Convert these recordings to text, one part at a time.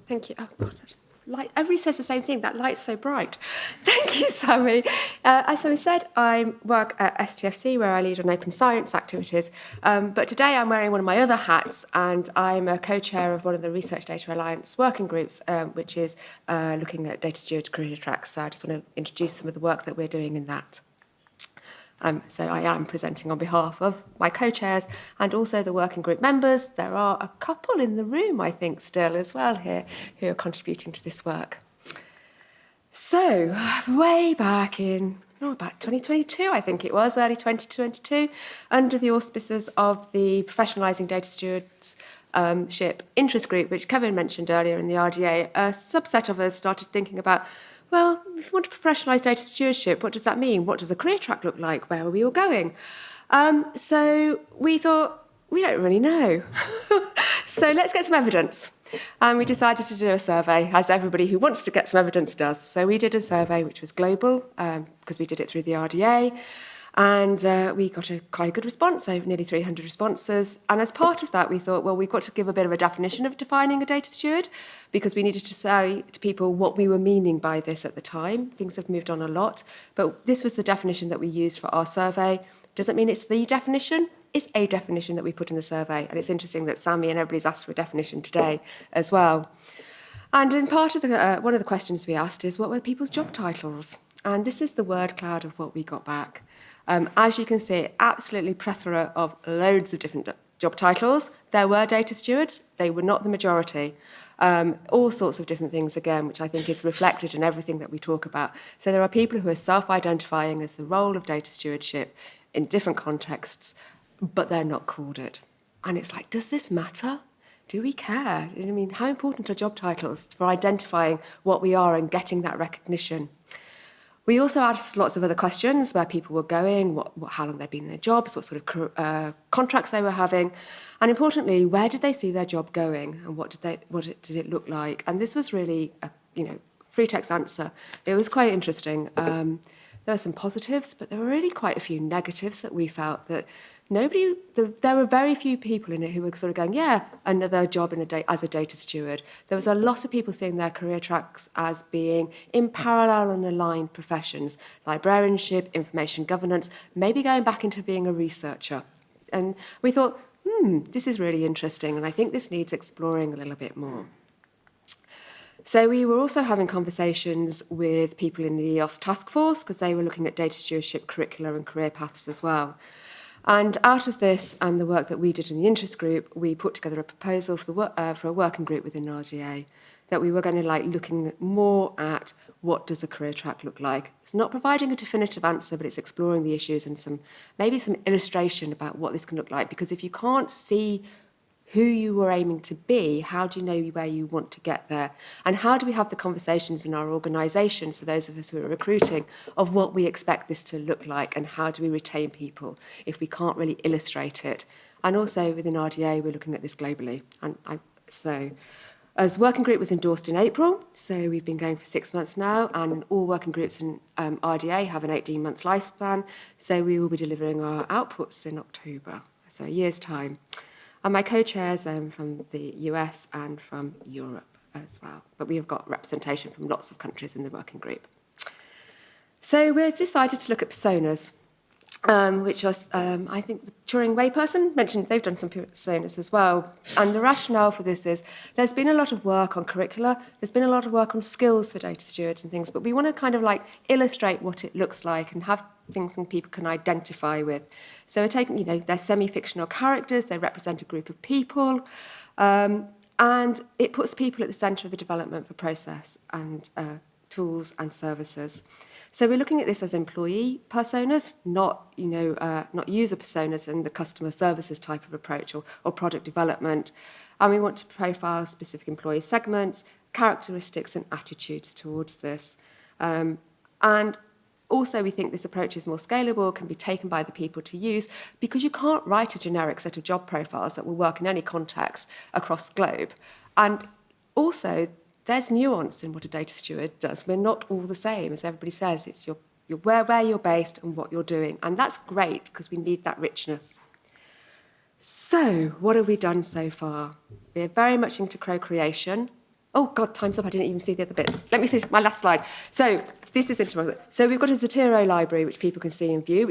Thank you. Oh, God, that's light. Everybody says the same thing. That light's so bright. Thank you, Sammy. As Sammy said, I work at STFC, where I lead on open science activities. But today I'm wearing one of my other hats, and I'm a co-chair of one of the Research Data Alliance working groups, which is looking at data stewards career tracks. So I just want to introduce some of the work that we're doing in that. So I am presenting on behalf of my co-chairs and also the working group members. There are a couple in the room, I think, still as well here who are contributing to this work. So way back in about 2022, I think it was, early 2022, under the auspices of the Professionalising Data Stewardship interest group, which Kevin mentioned earlier in the RDA, a subset of us started thinking about, well, if you want to professionalise data stewardship, what does that mean? What does a career track look like? Where are we all going? So we thought, we don't really know. So let's get some evidence. And we decided to do a survey, as everybody who wants to get some evidence does. So we did a survey which was global, because we did it through the RDA. And we got a quite a good response, over nearly 300 responses. And as part of that, we thought, well, we've got to give a bit of a definition of defining a data steward, because we needed to say to people what we were meaning by this at the time. Things have moved on a lot, but this was the definition that we used for our survey. Doesn't mean it's the definition, it's a definition that we put in the survey. And it's interesting that Sammy and everybody's asked for a definition today as well. And in part of one of the questions we asked is, what were people's job titles? And this is the word cloud of what we got back. As you can see, absolutely plethora of loads of different job titles. There were data stewards, they were not the majority. All sorts of different things, again, which I think is reflected in everything that we talk about. So there are people who are self-identifying as the role of data stewardship in different contexts, but they're not called it. And it's like, does this matter? Do we care? I mean, how important are job titles for identifying what we are and getting that recognition? We also asked lots of other questions where people were going, how long they'd been in their jobs, what sort of contracts they were having, and importantly, where did they see their job going, and what did it look like? And this was really a free text answer. It was quite interesting. There were some positives, but there were really quite a few negatives that we felt that there were very few people in it who were sort of going, yeah, another job as a data steward. There was a lot of people seeing their career tracks as being in parallel and aligned professions, librarianship, information governance, maybe going back into being a researcher. And we thought, this is really interesting, and I think this needs exploring a little bit more. So we were also having conversations with people in the EOS task force, because they were looking at data stewardship curricula and career paths as well. And out of this and the work that we did in the interest group, we put together a proposal for a working group within RGA that we were going to looking more at what does a career track look like. It's not providing a definitive answer, but it's exploring the issues and maybe some illustration about what this can look like. Because if you can't see who you were aiming to be, how do you know where you want to get there? And how do we have the conversations in our organisations, for those of us who are recruiting, of what we expect this to look like, and how do we retain people if we can't really illustrate it? And also within RDA, we're looking at this globally. So as working group was endorsed in April, so we've been going for 6 months now, and all working groups in RDA have an 18-month lifespan, so we will be delivering our outputs in October, so a year's time. And my co-chairs from the US and from Europe as well. But we have got representation from lots of countries in the working group. So we've decided to look at personas, which was, I think, the Turing Way person mentioned they've done some personas as well. And the rationale for this is there's been a lot of work on curricula, there's been a lot of work on skills for data stewards and things, but we want to kind of illustrate what it looks like and have things that people can identify with. So we're taking, they're semi-fictional characters, they represent a group of people, and it puts people at the centre of the development for process and tools and services. So we're looking at this as employee personas, not user personas in the customer services type of approach or product development. And we want to profile specific employee segments, characteristics and attitudes towards this. And also, we think this approach is more scalable, can be taken by the people to use, because you can't write a generic set of job profiles that will work in any context across the globe. And also, there's nuance in what a data steward does. We're not all the same, as everybody says. It's where you're based and what you're doing. And that's great, because we need that richness. So, what have we done so far? We're very much into co-creation. Oh, God, time's up. I didn't even see the other bits. Let me finish my last slide. So, this is interesting. So, we've got a Zotero library, which people can see and view,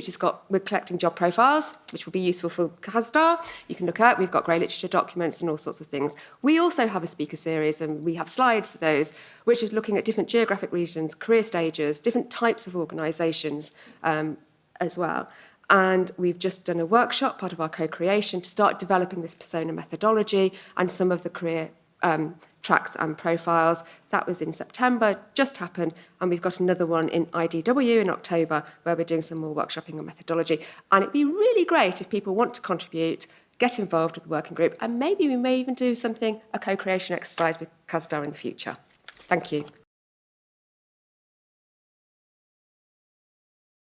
we're collecting job profiles, which will be useful for CaSDaR. You can look at. We've got grey literature documents and all sorts of things. We also have a speaker series, and we have slides for those, which is looking at different geographic regions, career stages, different types of organisations as well. And we've just done a workshop, part of our co-creation, to start developing this persona methodology and some of the career tracks and profiles. That was in September, just happened, and we've got another one in IDW in October where we're doing some more workshopping on methodology. And it'd be really great if people want to contribute, get involved with the working group, and maybe we may even do a co-creation exercise with CaSDaR in the future. Thank you.